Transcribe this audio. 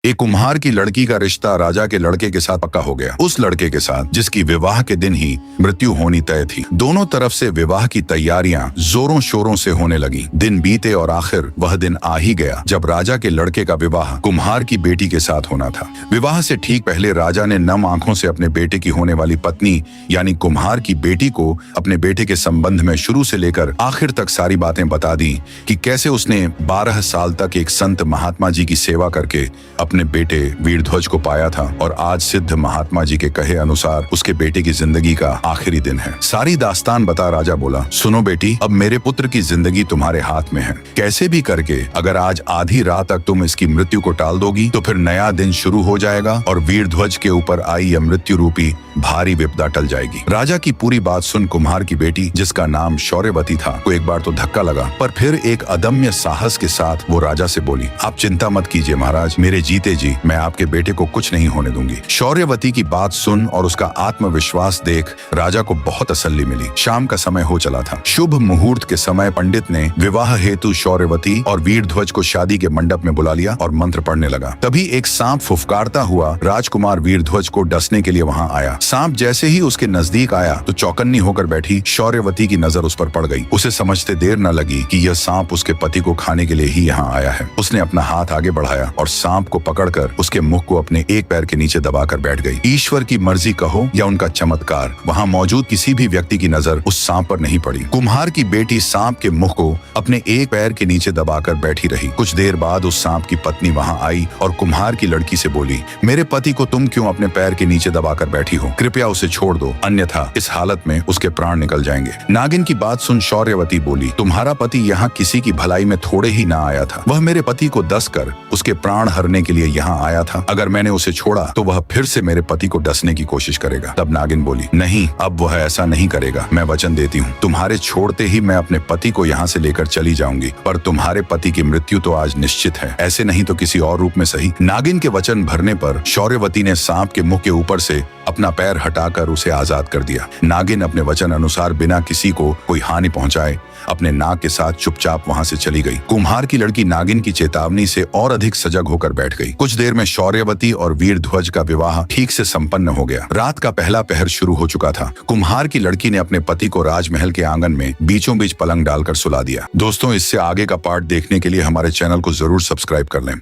एक कुम्हार की लड़की का रिश्ता राजा के लड़के के साथ पक्का हो गया। उस लड़के के साथ जिसकी विवाह के दिन ही मृत्यु होनी तय थी। दोनों तरफ से विवाह की तैयारियां जोरों शोरों से होने लगी। दिन बीते और आखिर वह दिन आ ही गया जब राजा के लड़के का विवाह कुम्हार की बेटी के साथ होना था। विवाह से ठीक पहले राजा ने नम आंखों से अपने बेटे की होने वाली पत्नी यानी कुम्हार की बेटी को अपने बेटे के संबंध में शुरू से लेकर आखिर तक सारी बातें बता दी कि कैसे उसने 12 साल तक एक संत महात्मा जी की सेवा करके अपने बेटे वीरध्वज को पाया था और आज सिद्ध महात्मा जी के कहे अनुसार उसके बेटे की जिंदगी का आखिरी दिन है। सारी दास्तान बता राजा बोला, सुनो बेटी, अब मेरे पुत्र की जिंदगी तुम्हारे हाथ में है। कैसे भी करके अगर आज आधी रात तक तुम इसकी मृत्यु को टाल दोगी तो फिर नया दिन शुरू हो जाएगा और वीरध्वज के ऊपर आई यह मृत्यु रूपी भारी विपदा टल जाएगी। राजा की पूरी बात सुन कुम्हार की बेटी, जिसका नाम शौर्यवती था, को एक बार तो धक्का लगा, पर फिर एक अदम्य साहस के साथ वो राजा से बोली, आप चिंता मत कीजिए महाराज, मेरे जीते जी मैं आपके बेटे को कुछ नहीं होने दूंगी। शौर्यवती की बात सुन और उसका आत्मविश्वास देख राजा को बहुत तसल्ली मिली। शाम का समय हो चला था। शुभ मुहूर्त के समय पंडित ने विवाह हेतु शौर्यवती और वीरध्वज को शादी के मंडप में बुला लिया और मंत्र पढ़ने लगा। तभी एक सांप फुफकारता हुआ राजकुमार वीरध्वज को डसने के लिए वहां आया। सांप जैसे ही उसके नजदीक आया तो चौकन्नी होकर बैठी शौर्यवती की नजर उस पर पड़ गई। उसे समझते देर न लगी कि यह सांप उसके पति को खाने के लिए ही यहाँ आया है। उसने अपना हाथ आगे बढ़ाया और सांप को पकड़कर उसके मुख को अपने एक पैर के नीचे दबाकर बैठ गई। ईश्वर की मर्जी कहो या उनका चमत्कार, वहाँ मौजूद किसी भी व्यक्ति की नजर उस सांप पर नहीं पड़ी। कुम्हार की बेटी सांप के मुख को अपने एक पैर के नीचे दबाकर बैठी रही। कुछ देर बाद उस सांप की पत्नी वहाँ आई और कुम्हार की लड़की से बोली, मेरे पति को तुम क्यों अपने पैर के नीचे दबाकर बैठी हो? कृपया उसे छोड़ दो, अन्यथा इस हालत में उसके प्राण निकल जाएंगे। नागिन की बात सुन शौर्यवती बोली, तुम्हारा पति यहाँ किसी की भलाई में थोड़े ही ना आया था। वह मेरे पति को डसकर उसके प्राण हरने के लिए यहाँ आया था। अगर मैंने उसे छोड़ा तो वह फिर से मेरे पति को डसने की कोशिश करेगा। तब नागिन बोली, नहीं, अब वह ऐसा नहीं करेगा। मैं वचन देती हूँ, तुम्हारे छोड़ते ही मैं अपने पति को यहाँ से लेकर चली जाऊंगी, पर तुम्हारे पति की मृत्यु तो आज निश्चित है, ऐसे नहीं तो किसी और रूप में सही। नागिन के वचन भरने पर शौर्यवती ने सांप के मुख के ऊपर से अपना पैर हटाकर उसे आजाद कर दिया। नागिन अपने वचन अनुसार बिना किसी को कोई हानि पहुंचाए अपने नाग के साथ चुपचाप वहां से चली गई। कुम्हार की लड़की नागिन की चेतावनी से और अधिक सजग होकर बैठ गई। कुछ देर में शौर्यवती और वीरध्वज का विवाह ठीक से संपन्न हो गया। रात का पहला पहर शुरू हो चुका था। कुम्हार की लड़की ने अपने पति को राजमहल के आंगन में बीचों बीच पलंग डालकर सुला दिया। दोस्तों, इससे आगे का पार्ट देखने के लिए हमारे चैनल को जरूर सब्सक्राइब कर लें।